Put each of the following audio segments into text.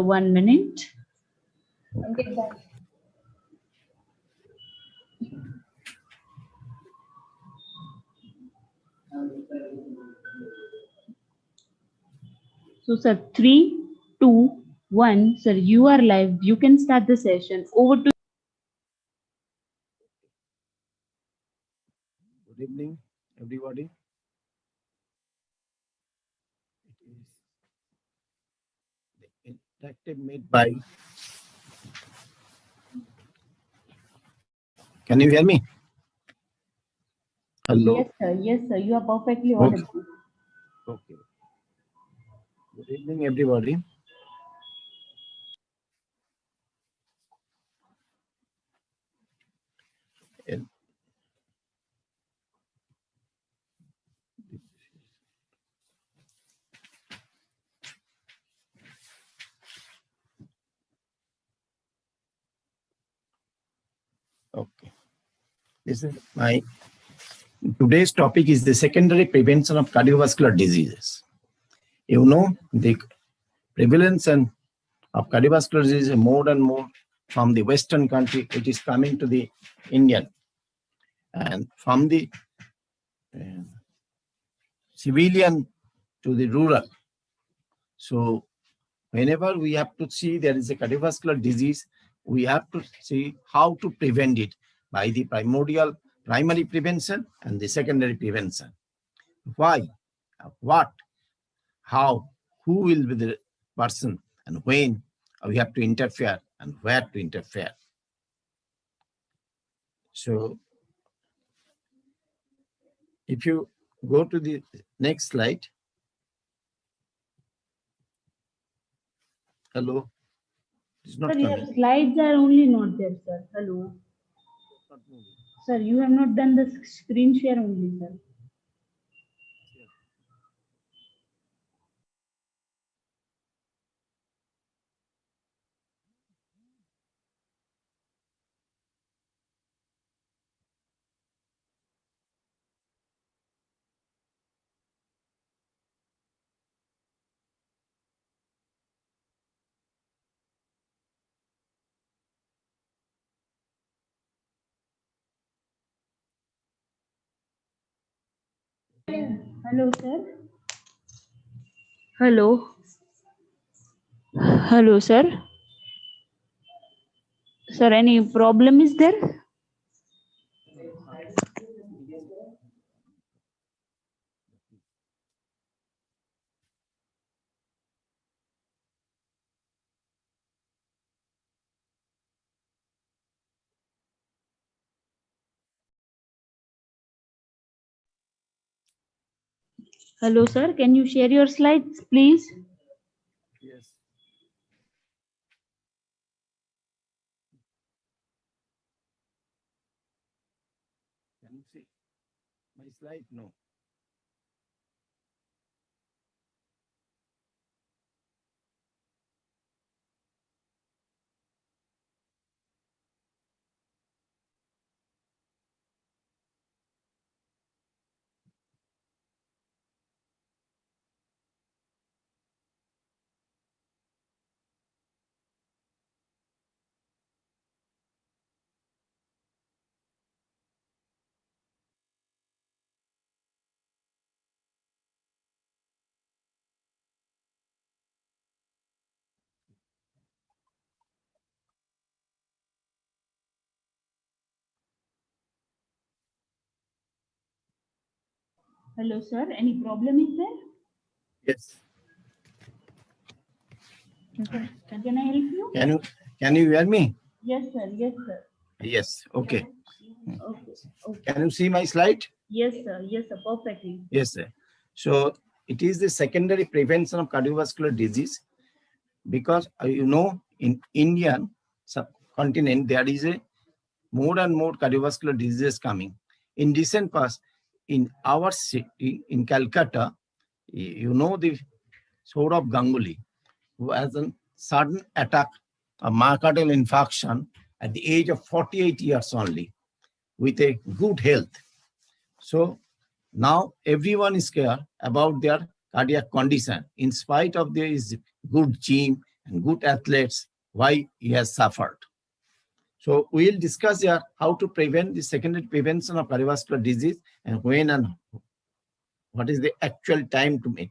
1 minute. Okay, done. So, sir, 3, 2, 1. Sir, you are live. You can start the session. Over to Good evening, everybody. It is the interactive made by. Can you hear me? Hello. Yes, sir. Yes, sir. You are perfectly Okay. audible. Okay. Good evening, everybody. And okay. This is my today's topic is the secondary prevention of cardiovascular diseases. You know, the prevalence and of cardiovascular disease is more and more from the Western country, which is coming to the Indian, and from the civilian to the rural. So whenever we have to see there is a cardiovascular disease, we have to see how to prevent it by the primary prevention and the secondary prevention. Why, what, how, who will be the person, and when we have to interfere and where to interfere. So if you go to the next slide. Hello. It's not Sir, your coming. slides are only not there, sir. Hello. Not moving. Sir, you have not done the screen share only, sir. Hello, sir. Hello. Hello, sir. Sir, any problem is there? Hello, sir. Can you share your slides, please? Yes. Can you see my slide? No. Hello, sir. Any problem is there? Yes. Can I help you? Can you hear me? Yes, sir. Yes, sir. Yes. Okay. Okay. Okay. Can you see my slide? Yes, sir. Yes, sir. Perfectly. Yes, sir. So it is the secondary prevention of cardiovascular disease because you know in Indian subcontinent there is a more and more cardiovascular diseases coming. In recent past, in our city in Calcutta, you know the Saurav Ganguly, who has a sudden attack, a myocardial infarction at the age of 48 years only, with a good health. So now everyone is scared about their cardiac condition, in spite of there is good gym, and good athletes, why he has suffered. So we'll discuss here how to prevent the secondary prevention of cardiovascular disease and when and what is the actual time to make.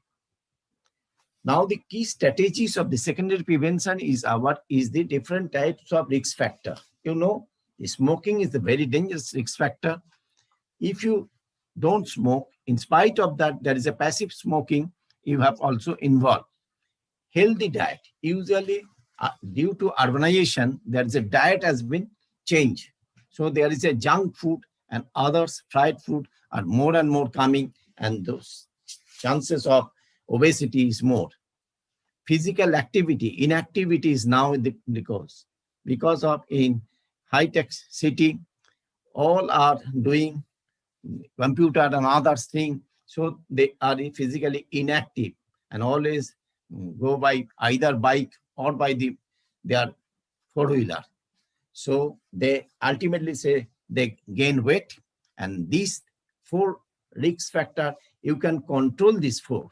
Now the key strategies of the secondary prevention is what is the different types of risk factor. You know, the smoking is a very dangerous risk factor. If you don't smoke, in spite of that, there is a passive smoking, you have also involved. Healthy diet, usually due to urbanization, there is a diet has been changed. So there is a junk food and others, fried food are more and more coming, and those chances of obesity is more. Physical activity, inactivity is now because of in high-tech city, all are doing computer and others thing, so they are physically inactive and always go by either bike or by their four-wheeler. So they ultimately say they gain weight, and these 4 risk factor, you can control these 4.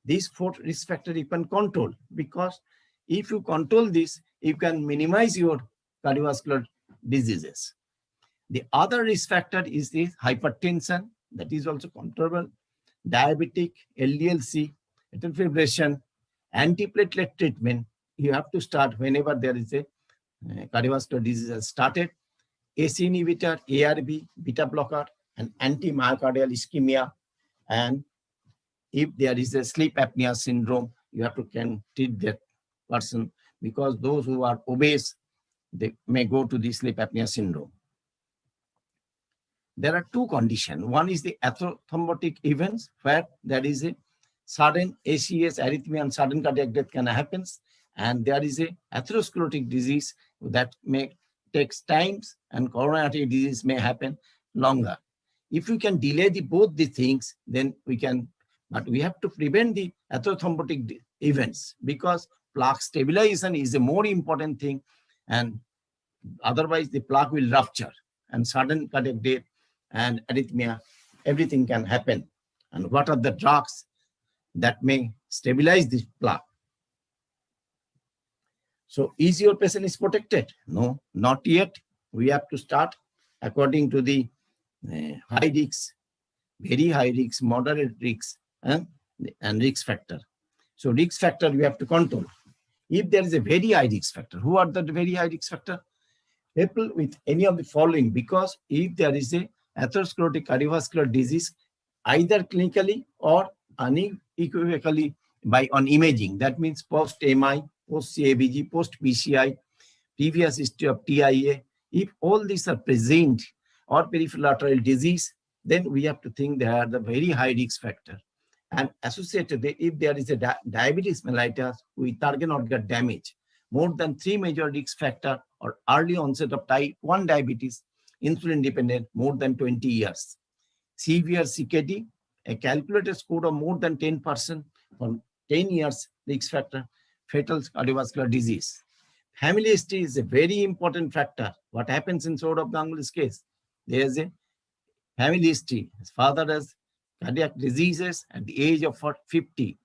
These 4 risk factor you can control, because if you control this, you can minimize your cardiovascular diseases. The other risk factor is the hypertension, that is also controllable, diabetic, LDL-C, atrial fibrillation, antiplatelet treatment. You have to start whenever there is a cardiovascular disease has started. ACE inhibitor, ARB, beta blocker, and anti-myocardial ischemia. And if there is a sleep apnea syndrome, you have to treat that person, because those who are obese, they may go to the sleep apnea syndrome. There are 2 conditions. One is the atherothrombotic events, where there is a sudden ACS, arrhythmia, and sudden cardiac death can happen. And there is a atherosclerotic disease that may takes times, and coronary disease may happen longer. If we can delay both the things, then we can, but we have to prevent the atherothrombotic events, because plaque stabilization is a more important thing, and otherwise the plaque will rupture and sudden cardiac death and arrhythmia, everything can happen. And what are the drugs that may stabilize this plaque? So is your patient is protected? No, not yet. We have to start according to the high risk, very high risk, moderate risk, and risk factor. So risk factor we have to control. If there is a very high risk factor, who are the very high risk factor? People with any of the following, because if there is a atherosclerotic cardiovascular disease, either clinically or unequivocally on imaging, that means post-MI, post-CABG, post-PCI, previous history of TIA, if all these are present, or peripheral arterial disease, then we have to think they are the very high risk factor. And associated, if there is a diabetes mellitus with target organ damage, more than 3 major risk factor, or early onset of type 1 diabetes, insulin dependent, more than 20 years. Severe CKD, a calculated score of more than 10% for 10 years risk factor, fatal cardiovascular disease. Family history is a very important factor. What happens in Saurav Ganguly's case? There is a family history. His father has cardiac diseases at the age of 50.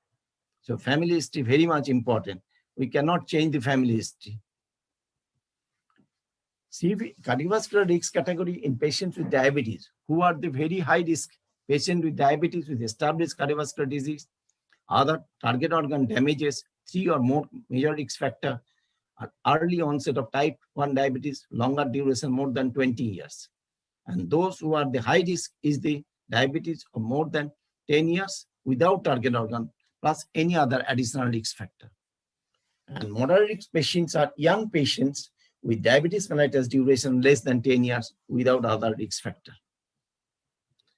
So family history very much important. We cannot change the family history. Cardiovascular risk category in patients with diabetes. Who are the very high risk? Patient with diabetes with established cardiovascular disease, other target organ damages, 3 or more major risk factor, early onset of type 1 diabetes, longer duration, more than 20 years. And those who are the high risk is the diabetes of more than 10 years without target organ, plus any other additional risk factor. And moderate risk patients are young patients with diabetes mellitus duration less than 10 years without other risk factor.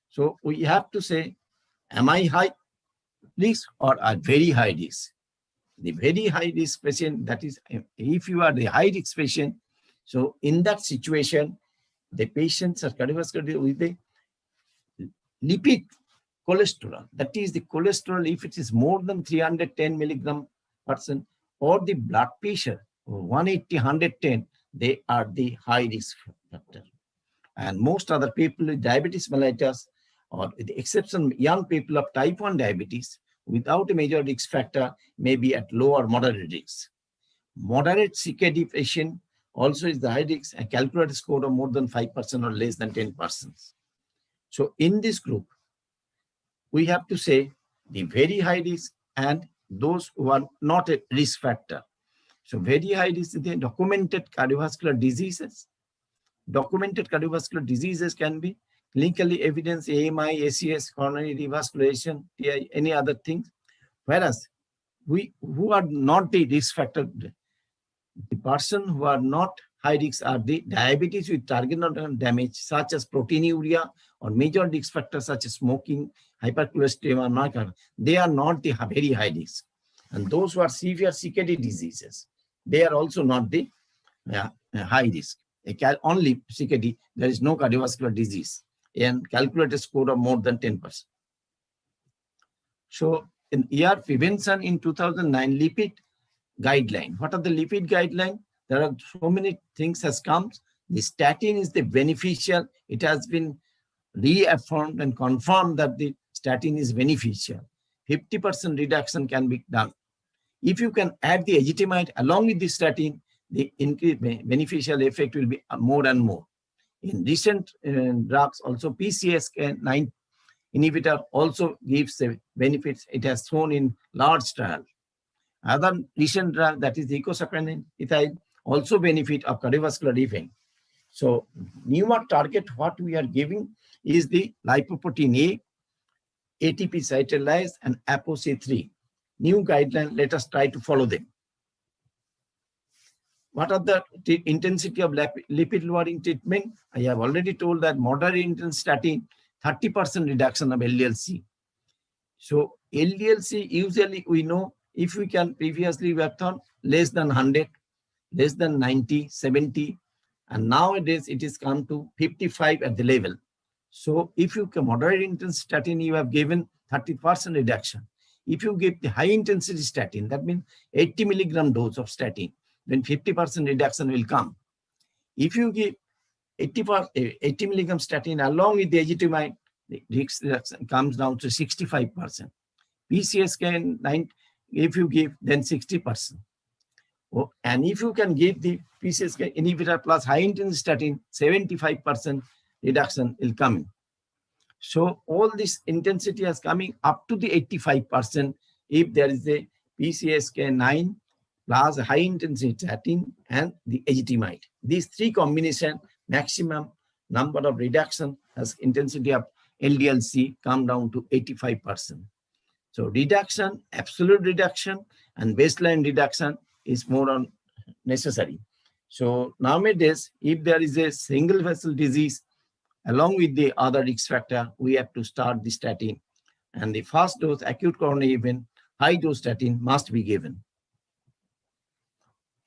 So we have to say, am I high risk or a very high risk? The very high risk patient, that is, if you are the high risk patient, so in that situation, the patients are cardiovascular with the lipid cholesterol, that is the cholesterol, if it is more than 310 milligram %, or the blood pressure 180, 110, they are the high risk factor. And most other people with diabetes mellitus, or with the exception young people of type 1 diabetes without a major risk factor, may be at low or moderate risk. Moderate CKD patient also is the high risk, a calculated score of more than 5% or less than 10%. So in this group, we have to say the very high risk and those who are not a risk factor. So very high risk is the documented cardiovascular diseases. Documented cardiovascular diseases can be clinically evidenced AMI, ACS, coronary revascularization, TI, any other things. Whereas we who are not the risk factor, the person who are not high risk are the diabetes with target organ damage such as proteinuria or major risk factors such as smoking, hypercholesterol, they are not the very high risk. And those who are severe CKD diseases, they are also not the high risk. Only CKD, there is no cardiovascular disease and calculated score of more than 10%. So in ER prevention in 2009 lipid guideline. What are the lipid guideline? There are so many things has come. The statin is the beneficial. It has been reaffirmed and confirmed that the statin is beneficial. 50% reduction can be done. If you can add the ezetimibe along with the statin, the beneficial effect will be more and more. In recent drugs, also PCSK9 inhibitor also gives the benefits. It has shown in large trial. Other recent drug, that is icosapent ethyl, also benefit of cardiovascular event. So newer target what we are giving is the lipoprotein A, ATP cyclase, and ApoC3. New guideline, let us try to follow them. What are the intensity of lipid lowering treatment? I have already told that moderate intense statin, 30% reduction of LDL-C. So LDL-C usually we know if we can previously we have thought less than 100, less than 90, 70, and nowadays it is come to 55 at the level. So if you can moderate intense statin, you have given 30% reduction. If you give the high intensity statin, that means 80 milligram dose of statin, then 50% reduction will come. If you give 80 milligram statin along with the ezetimibe, the risk reduction comes down to 65%. PCSK9, if you give, then 60%. Oh, and if you can give the PCSK inhibitor plus high intensity statin, 75% reduction will come in. So all this intensity is coming up to the 85% if there is a PCSK9 plus high intensity statin and the ezetimibe. These three combination, maximum number of reduction as intensity of LDL-C come down to 85%. So reduction, absolute reduction, and baseline reduction is more on necessary. So nowadays, if there is a single vessel disease, along with the other risk factor, we have to start the statin. And the first dose, acute coronary event, high dose statin must be given.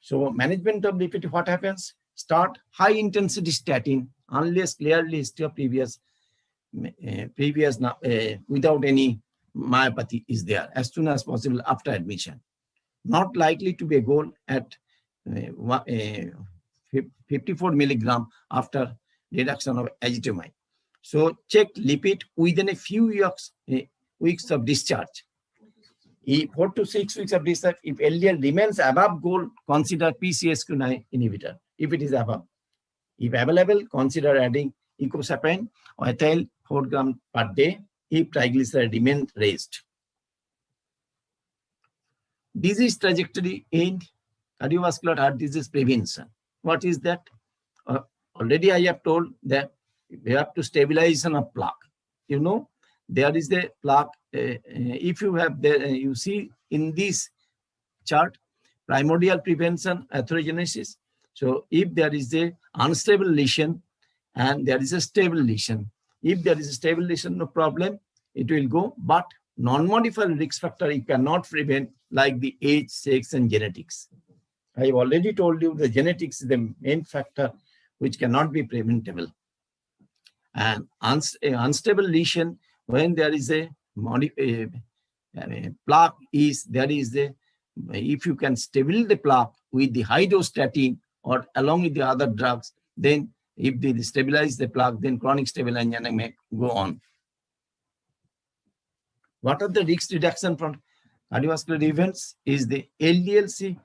So management of lipid, what happens? Start high intensity statin unless clearly history of previous without any myopathy is there as soon as possible after admission. Not likely to be a goal at 54 milligram after reduction of ezetimibe. So check lipid within a few weeks of discharge. 4 to 6 weeks of discharge, if LDL remains above goal, consider PCSK9 inhibitor, if it is above. If available, consider adding icosapent or ethyl 4 grams per day if triglyceride remains raised. Disease trajectory in cardiovascular heart disease prevention. What is that? Already I have told that we have to stabilization of plaque. You know, there is a plaque. If you have you see in this chart, primordial prevention, atherogenesis. So if there is a unstable lesion and there is a stable lesion, if there is a stable lesion, no problem, it will go. But non-modified risk factor you cannot prevent, like the age, sex, and genetics. I have already told you the genetics is the main factor which cannot be preventable. And unstable lesion, when there is a plaque, if you can stabilize the plaque with the high dose statin or along with the other drugs, then if they stabilize the plaque, then chronic stable angina may go on. What are the risk reduction from cardiovascular events? Is the LDL-C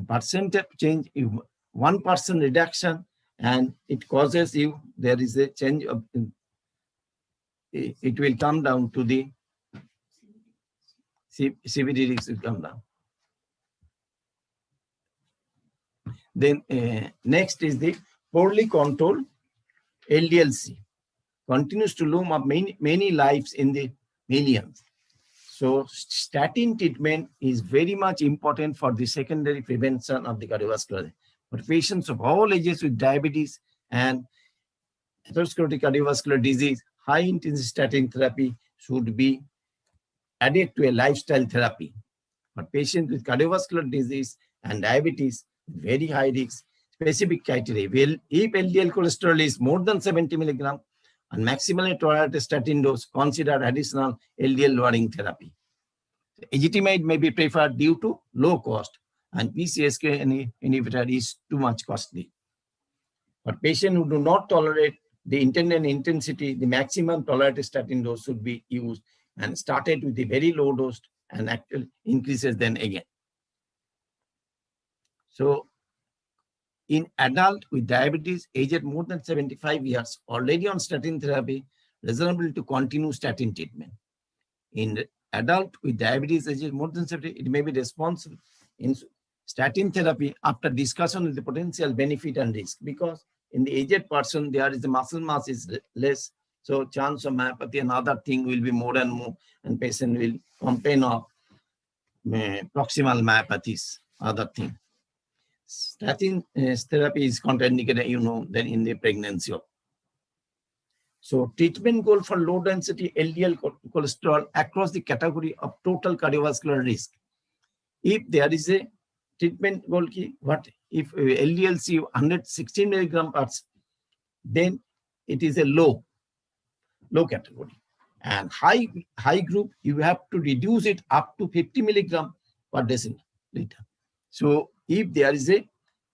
percentage change, 1% reduction, and it causes you, there is a change of, it will come down to the CVD risk will come down. Then next is the poorly controlled LDLC. Continues to loom up many lives in the millions. So statin treatment is very much important for the secondary prevention of the cardiovascular. For patients of all ages with diabetes and atherosclerotic cardiovascular disease, high-intensity statin therapy should be added to a lifestyle therapy. For patients with cardiovascular disease and diabetes, very high risk, specific criteria. Well, if LDL cholesterol is more than 70 milligram and maximally tolerated statin dose, consider additional LDL lowering therapy. Ezetimibe may be preferred due to low cost, and PCSK inhibitor is too much costly. For patients who do not tolerate the intended intensity, the maximum tolerated statin dose should be used and started with a very low dose and actually increases then again. So in adult with diabetes aged more than 75 years, already on statin therapy, reasonable to continue statin treatment. In adult with diabetes aged more than 70, it may be responsible in statin therapy after discussion with the potential benefit and risk, because in the aged person, there is the muscle mass is less, so chance of myopathy and other thing will be more and more, and patient will complain of proximal myopathies, other thing. Statin therapy is contraindicated, then in the pregnancy. So treatment goal for low density LDL cholesterol across the category of total cardiovascular risk. If there is a treatment goal, what if LDLC 116 milligram parts, then it is a low category. And high group, you have to reduce it up to 50 milligram per deciliter. So if there is a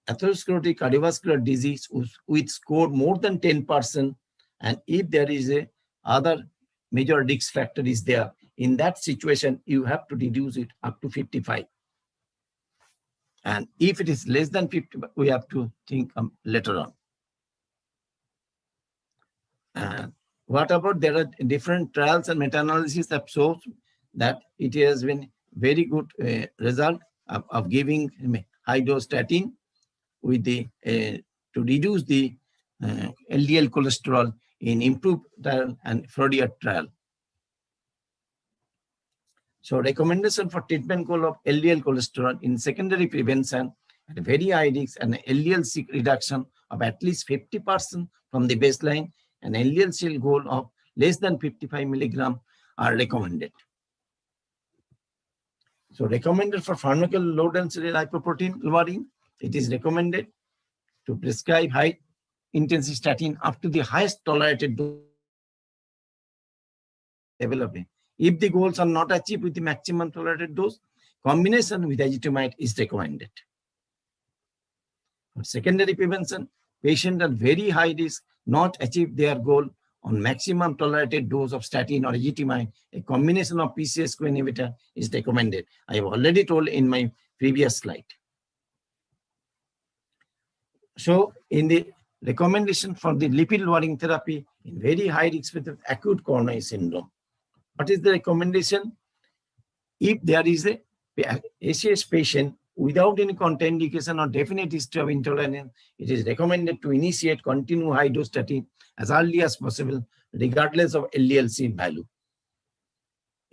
atherosclerotic cardiovascular disease with score more than 10%, and if there is a other major risk factor is there, in that situation, you have to reduce it up to 55. And if it is less than 50, we have to think later on. And what about, there are different trials and meta-analysis that shows that it has been very good result of giving high dose statin with the to reduce the LDL cholesterol in improved trial and Freudian trial. So recommendation for treatment goal of LDL cholesterol in secondary prevention at a very high risk and LDL-C reduction of at least 50% from the baseline, and LDL-C goal of less than 55 milligram are recommended. So recommended for pharmacological low density lipoprotein lowering, it is recommended to prescribe high intensity statin up to the highest tolerated dose developing. If the goals are not achieved with the maximum tolerated dose, combination with ezetimibe is recommended. For secondary prevention, patients at very high risk not achieve their goal on maximum tolerated dose of statin or ezetimibe, a combination of PCSK inhibitor is recommended. I have already told in my previous slide. So in the recommendation for the lipid lowering therapy in very high risk with acute coronary syndrome, what is the recommendation? If there is a ACS patient without any contraindication or definite history of intolerance, it is recommended to initiate continue high dose statin as early as possible, regardless of LDL-C value.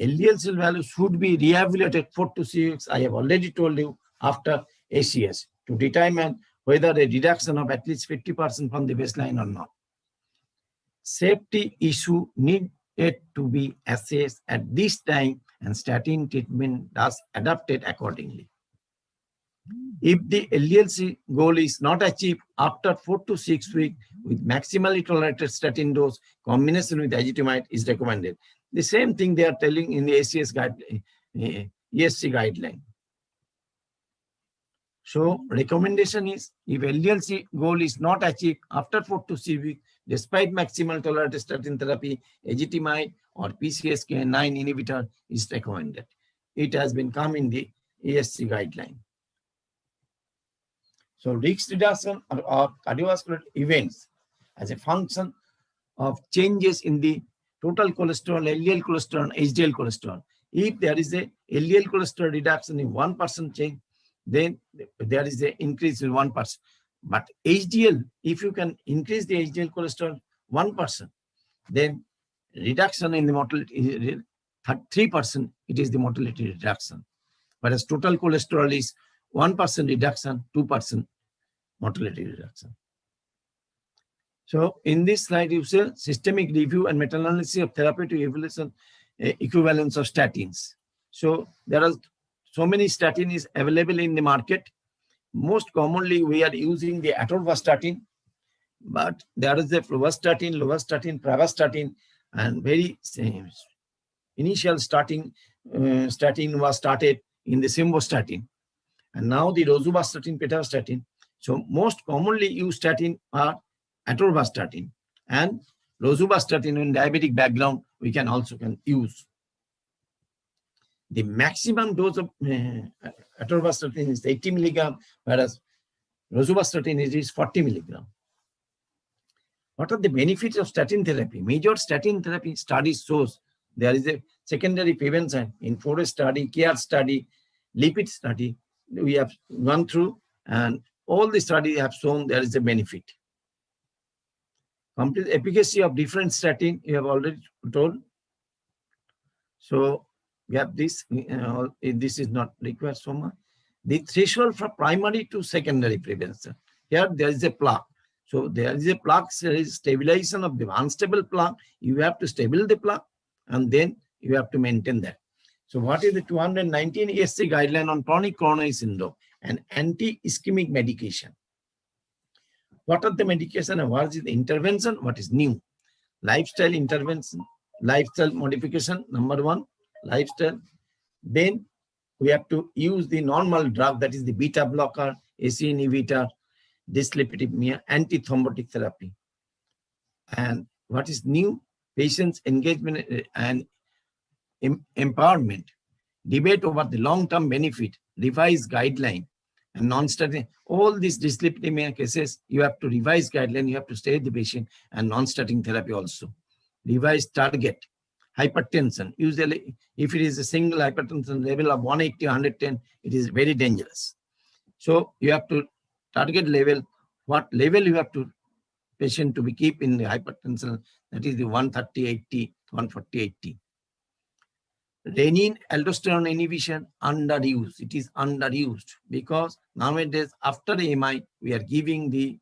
LDL-C value should be re-evaluated 4 to 6 weeks. I have already told you after ACS to determine whether a reduction of at least 50% from the baseline or not. Safety issue needed to be assessed at this time, and statin treatment thus adapted accordingly. If the LDL-C goal is not achieved after 4 to 6 weeks with maximally tolerated statin dose, combination with ezetimibe is recommended. The same thing they are telling in the ACS guideline, ESC guideline. So recommendation is, if LDL-C goal is not achieved after 4 to 6 weeks, despite maximal tolerated statin therapy, ezetimibe or PCSK9 inhibitor is recommended. It has been come in the ESC guideline. So risk reduction of cardiovascular events as a function of changes in the total cholesterol, LDL cholesterol, HDL cholesterol. If there is a LDL cholesterol reduction in 1% change, then there is an increase in 1%. But HDL, if you can increase the HDL cholesterol 1%, then reduction in the mortality is 3%, it is the mortality reduction. Whereas total cholesterol is 1% reduction, 2% mortality reduction. So in this slide, you see systemic review and meta-analysis of therapeutic evolution, equivalence of statins. So there are so many statins available in the market. Most commonly, we are using the atorvastatin, but there is the fluvastatin, lovastatin, pravastatin, and very initial statin was started in the simvastatin, and now the rosuvastatin, pitavastatin. So most commonly used statin are atorvastatin and rosuvastatin. In diabetic background, we can also use. The maximum dose of atorvastatin is 80 milligram, whereas rosuvastatin is 40 milligram. What are the benefits of statin therapy? Major statin therapy studies shows there is a secondary prevention in forest study, care study, lipid study. We have gone through, and all the studies have shown there is a benefit. Complete efficacy of different statin, you have already told. So we have this. This is not required so much. The threshold for primary to secondary prevention. Here there is a plaque. So there is a plaque, there is stabilization of the unstable plaque. You have to stabilize the plaque, and then you have to maintain that. So what is the 219 ESC guideline on chronic coronary syndrome and anti-ischemic medication? What are the medication and what is the intervention? What is new? Lifestyle intervention, lifestyle modification, number one, lifestyle. Then we have to use the normal drug, that is the beta blocker, AC inhibitor, dyslipidemia, anti-thrombotic therapy. And what is new? Patients' engagement and empowerment, debate over the long-term benefit, revised guideline, and non-statin. All these dyslipidemia cases, you have to revise guideline, you have to stay the patient, and non-statin therapy also. Revise target. Hypertension, usually if it is a single hypertension level of 180, 110, it is very dangerous. So you have to target level, what level you have to patient to be keep in the hypertension, that is the 130, 80, 140, 80. Renin aldosterone inhibition underused. It is underused because nowadays after AMI, we are giving the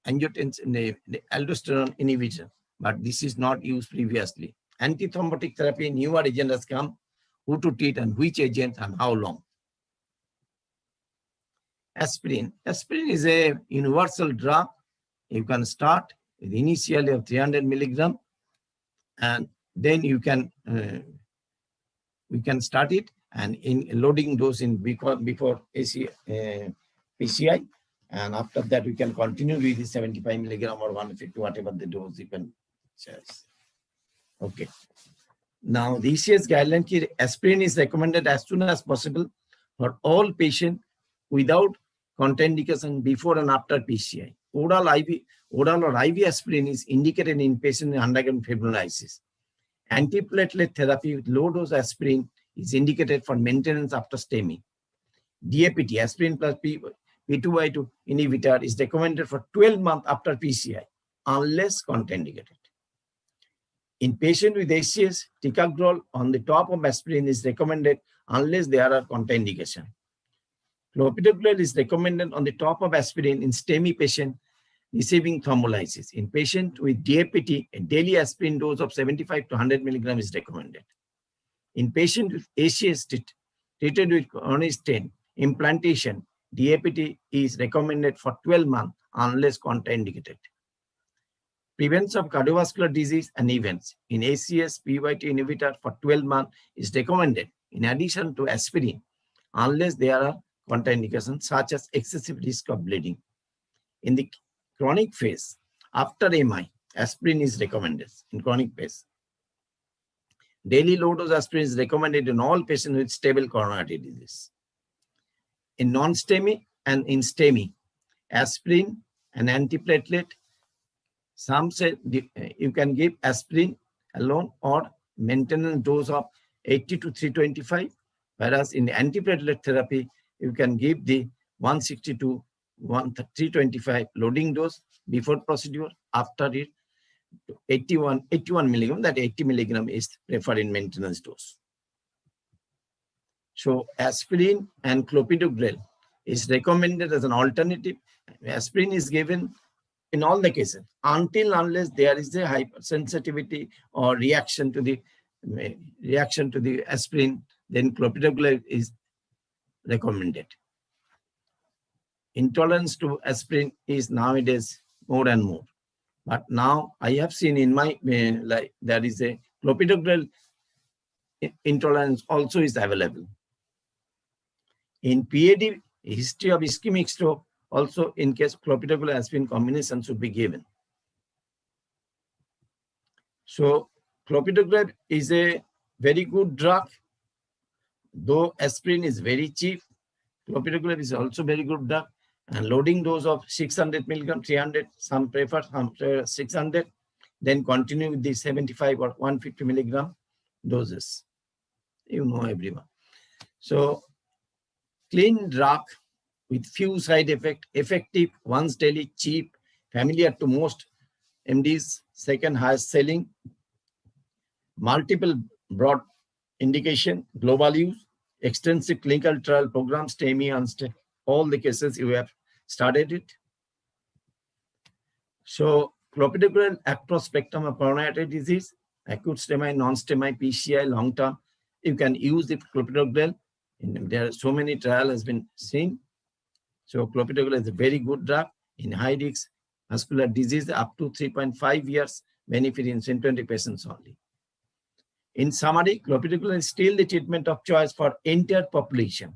angiotensin, the aldosterone inhibition, but this is not used previously. Antithrombotic therapy, newer agent has come, who to treat and which agent and how long. Aspirin. Aspirin is a universal drug. You can start with initially of 300 milligram, and then you can we can start it and in loading dose in before AC, PCI, and after that we can continue with the 75 milligram or 150, whatever the dose you can choose. Okay. Now the ECS guideline, aspirin is recommended as soon as possible for all patients without contraindication before and after PCI. Oral or IV aspirin is indicated in patients undergoing fibrinolysis. Antiplatelet therapy with low dose aspirin is indicated for maintenance after STEMI. DAPT, aspirin plus P2Y2 inhibitor, is recommended for 12 months after PCI unless contraindicated. In patients with ACS, ticagrelor on the top of aspirin is recommended unless there are contraindications. Clopidogrel is recommended on the top of aspirin in STEMI patient receiving thrombolysis. In patient with DAPT, a daily aspirin dose of 75 to 100 milligram is recommended. In patient with ACS treated with coronary stent implantation, DAPT is recommended for 12 months unless contraindicated. Prevention of cardiovascular disease and events. In ACS, PYT inhibitor for 12 months is recommended in addition to aspirin unless there are contraindications such as excessive risk of bleeding. In the chronic phase, after AMI, aspirin is recommended in chronic phase. Daily low dose aspirin is recommended in all patients with stable coronary disease. In non-STEMI and in STEMI, aspirin, an antiplatelet. Some say you can give aspirin alone or maintenance dose of 80 to 325, whereas in the antiplatelet therapy, you can give the 160 to 325 loading dose before procedure, after it 81 milligram, that 80 milligram is preferred in maintenance dose. So aspirin and clopidogrel is recommended as an alternative. Aspirin is given in all the cases unless there is a hypersensitivity or reaction to the aspirin, then clopidogrel is recommended. Intolerance to aspirin is nowadays more and more. But now I have seen in my like there is a clopidogrel intolerance also is available. In PAD, history of ischemic stroke, also in case clopidogrel aspirin combination should be given. So clopidogrel is a very good drug. Though aspirin is very cheap, clopidogrel is also very good drug. And loading dose of 600 milligram, 300, some prefer 600, then continue with the 75 or 150 milligram doses. You know everyone. So clean drug with few side effects, effective, once daily, cheap, familiar to most MDs, second highest selling, multiple broad indication, global use, extensive clinical trial programs, STEMI and all the cases you have started it. So clopidogrel across spectrum of coronary artery disease, acute STEMI, non-STEMI, PCI, long term. You can use the clopidogrel. There are so many trials has been seen. So clopidogrel is a very good drug in high risk vascular disease up to 3.5 years, benefit in 20 patients only. In summary, clopidogrel is still the treatment of choice for entire population.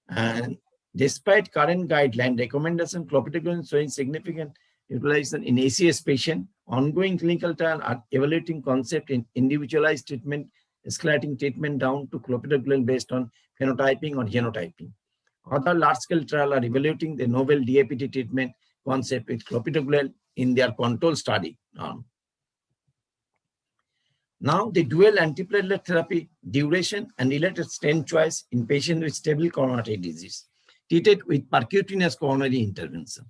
And despite current guideline recommendation, clopidogrel is showing significant utilization in ACS patient. Ongoing clinical trial are evaluating concept in individualized treatment, escalating treatment down to clopidogrel based on phenotyping or genotyping. Other large-scale trials are evaluating the novel DAPT treatment concept with clopidogrel in their control study. Now, the dual antiplatelet therapy duration and related stent choice in patients with stable coronary disease, treated with percutaneous coronary intervention.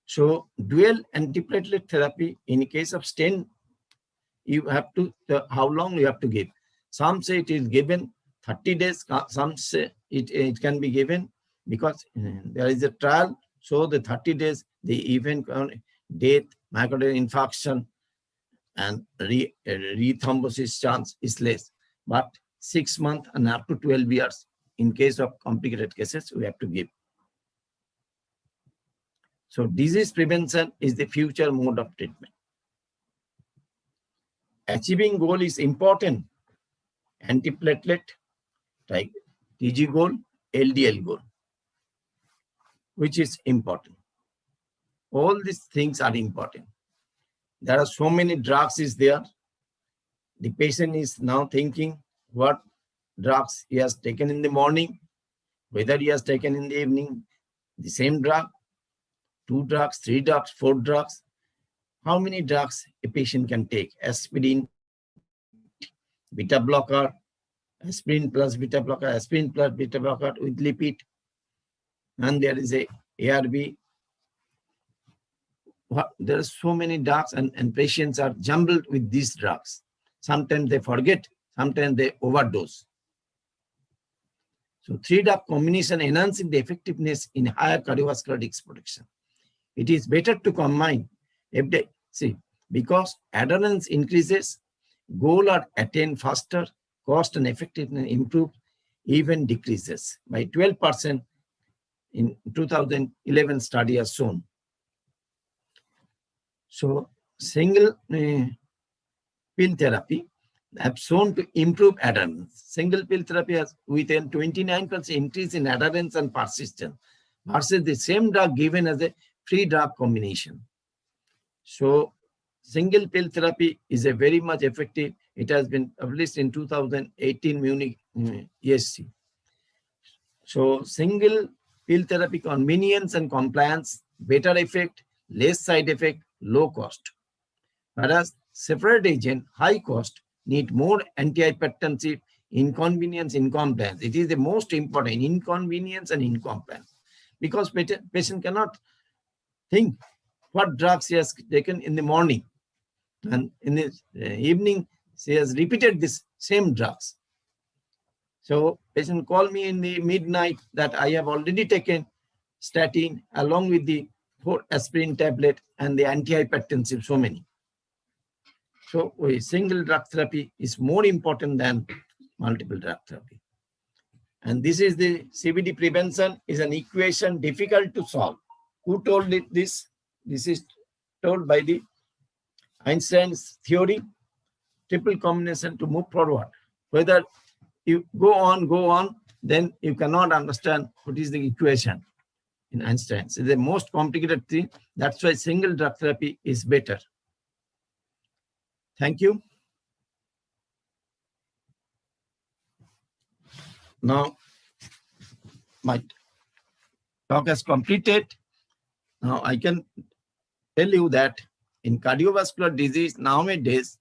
So, dual antiplatelet therapy in case of stent, you have to, how long you have to give. Some say it is given 30 days, some say it can be given because there is a trial, so the 30 days, the event death, myocardial infarction, and rethrombosis chance is less. But 6 months and up to 12 years, in case of complicated cases, we have to give. So disease prevention is the future mode of treatment. Achieving goal is important. Antiplatelet, like TG goal, LDL goal, which is important. All these things are important. There are so many drugs is there. The patient is now thinking what drugs he has taken in the morning, whether he has taken in the evening, the same drug, 2 drugs, 3 drugs, 4 drugs. How many drugs a patient can take? Aspirin, beta blocker, aspirin plus beta blocker with lipid, and there is a ARB. There are so many drugs and patients are jumbled with these drugs. Sometimes they forget, sometimes they overdose. So 3-drug combination enhancing the effectiveness in higher cardiovascular risk protection. It is better to combine because adherence increases, goal are attained faster, cost and effectiveness improved, even decreases by 12% in 2011 study has shown. So single pill therapy have shown to improve adherence. Single pill therapy has with a 29% increase in adherence and persistence versus the same drug given as a free drug combination. So single pill therapy is a very much effective. It has been published in 2018 Munich ESC. So single pill therapy convenience and compliance, better effect, less side effect, low cost. Whereas separate agent, high cost, need more antihypertensive, inconvenience, incompliance. It is the most important, inconvenience and incompliance. Because patient cannot think what drugs he has taken in the morning, and in the evening she has repeated this same drugs. So patient call me in the midnight that I have already taken statin along with the 4 aspirin tablet and the antihypertensive, so many. So a single drug therapy is more important than multiple drug therapy. And this is the CVD prevention is an equation difficult to solve. Who told it this? This is told by the Einstein's theory, triple combination to move forward. Whether you go on, then you cannot understand what is the equation in Einstein's. It's the most complicated thing. That's why single drug therapy is better. Thank you. Now, my talk has completed. Now, I can tell you that in cardiovascular disease nowadays,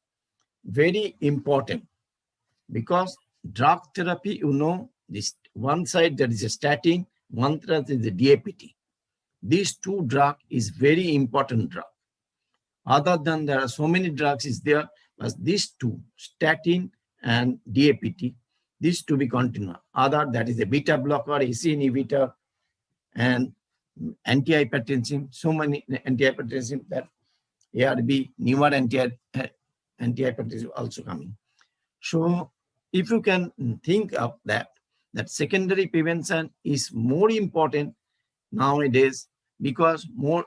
very important, because drug therapy, you know, this one side there is a statin, one side is the DAPT. These two drugs is very important drug. Other than there are so many drugs is there, but these two, statin and DAPT, these to be continued. Other, that is a beta blocker, AC inhibitor, and antihypertensive, so many antihypertensive that ARB, newer antihypertensive also coming. So if you can think of that secondary prevention is more important nowadays, because more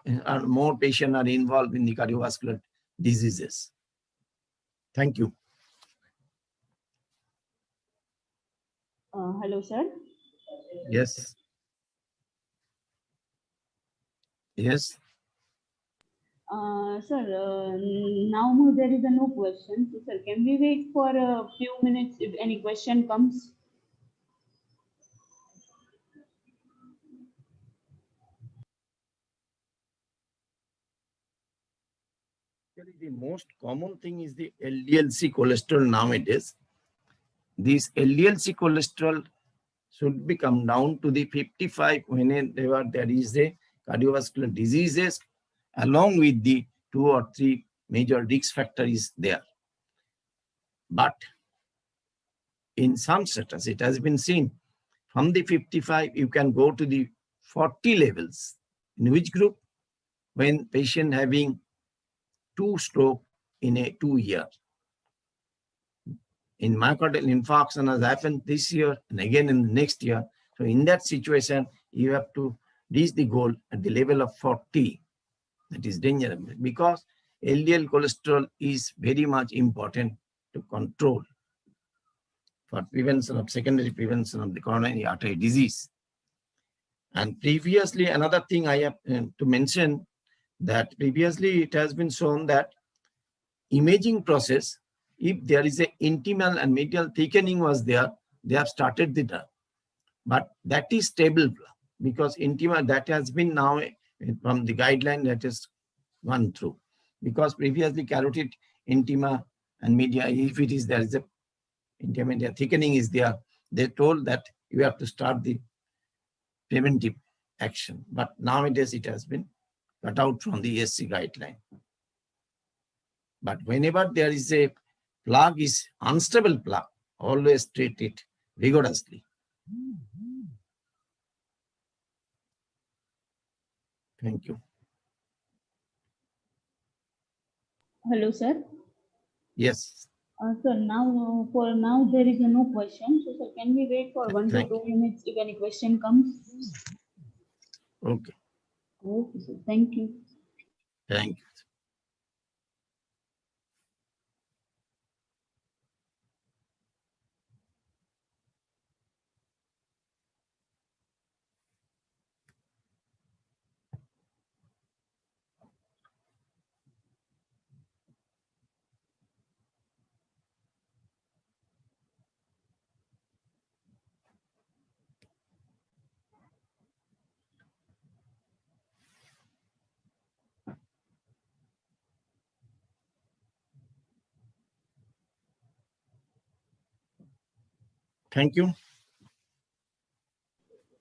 patients are involved in the cardiovascular diseases. Thank you. Hello, sir. Yes. Yes. Sir, now there is no question. So, sir, can we wait for a few minutes if any question comes? The most common thing is the LDL-C cholesterol nowadays. This LDL-C cholesterol should be come down to the 55 whenever there is a cardiovascular diseases, along with the 2 or 3 major risk factors there. But in some status, it has been seen from the 55, you can go to the 40 levels. In which group? When patient having 2 stroke in a 2 year. In myocardial infarction has happened this year and again in the next year. So in that situation, you have to reach the goal at the level of 40. That is dangerous, because LDL cholesterol is very much important to control for prevention of secondary prevention of the coronary artery disease. And previously, another thing I have to mention, that previously it has been shown that imaging process, if there is a intimal and medial thickening was there, they have started the drug. But that is stable, because intima, that has been now from the guideline that is gone through. Because previously carotid intima and media, if it is there is a intima media thickening is there, they told that you have to start the preventive action. But nowadays it has been cut out from the ESC guideline. But whenever there is a plaque is unstable plaque, always treat it rigorously. Thank you. Hello, sir. Yes. Sir, now for now there is no question. So, sir, can we wait for 1 to Thank 2 minutes if any question comes? Okay. Okay, sir. Thank you. Thank you. Thank you.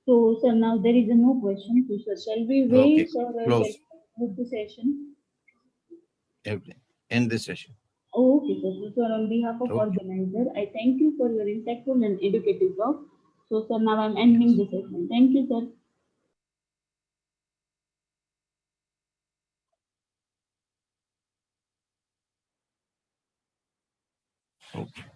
So, sir, now there is no question. So, sir, shall we Okay, wait or shall close. we move the session? End this session. Okay, sir. So, sir, on behalf of Okay. organizer, I thank you for your insightful and educative talk. So, sir, now I'm ending the session. Thank you, sir. Okay.